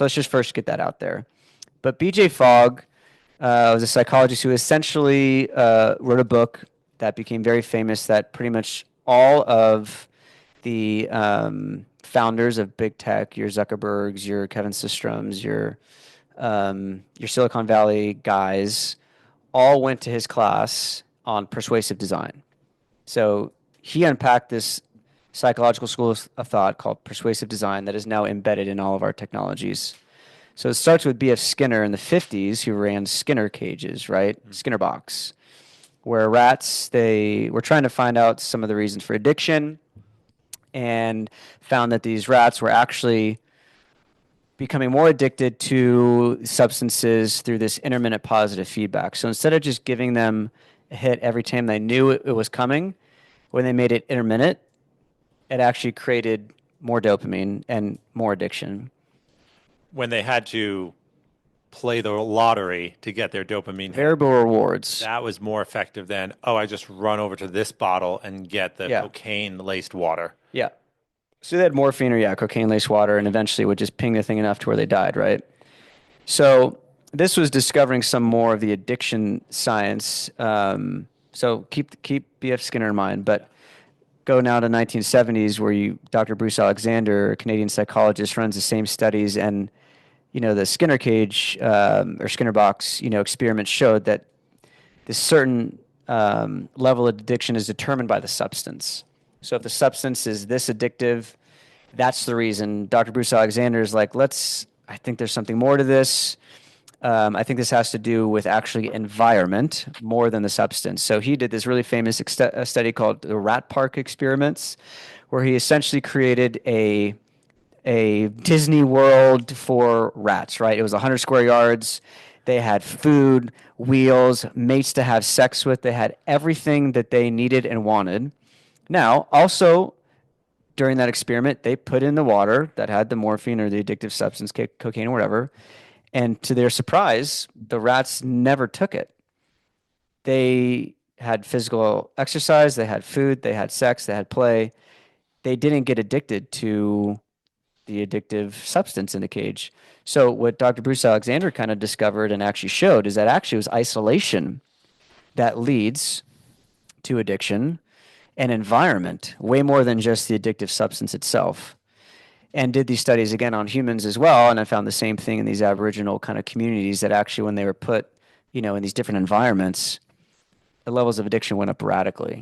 So let's just first get that out there. But BJ Fogg was a psychologist who essentially wrote a book that became very famous that pretty much all of the founders of big tech, your Zuckerbergs, your Kevin Systems, your Silicon Valley guys, all went to his class on persuasive design. So he unpacked this psychological school of thought called persuasive design that is now embedded in all of our technologies. So it starts with B.F. Skinner in the 50s, who ran Skinner cages, right? Skinner box, where rats, they were trying to find out some of the reasons for addiction and found that these rats were actually becoming more addicted to substances through this intermittent positive feedback. So instead of just giving them a hit every time they knew it was coming, when they made it intermittent, it actually created more dopamine and more addiction. When they had to play the lottery to get their dopamine hit, Variable rewards. that was more effective than, oh, I just run over to this bottle and get the Yeah. cocaine-laced water. Yeah. So they had morphine or cocaine-laced water, and eventually would just ping the thing enough to where they died, right? So this was discovering some more of the addiction science. So keep B.F. Skinner in mind, but go now to 1970s where Dr. Bruce Alexander, a Canadian psychologist, runs the same studies, and the Skinner cage or Skinner box experiments showed that this certain level of addiction is determined by the substance. So if the substance is this addictive, that's the reason. Dr. Bruce Alexander is like, I think there's something more to this. I think this has to do with actually environment more than the substance. So he did this really famous study called the Rat Park experiments, where he essentially created a Disney World for rats, right? It was 100 square yards. They had food, wheels, mates to have sex with. They had everything that they needed and wanted. Now, also during that experiment, they put in the water that had the morphine or the addictive substance, cocaine or whatever. And to their surprise, the rats never took it. They had physical exercise, they had food, they had sex, they had play. They didn't get addicted to the addictive substance in the cage. So what Dr. Bruce Alexander kind of discovered and actually showed is that actually it was isolation that leads to addiction and environment way more than just the addictive substance itself. And did these studies again on humans as well. And I found the same thing in these Aboriginal kind of communities that actually when they were put, in these different environments, the levels of addiction went up radically.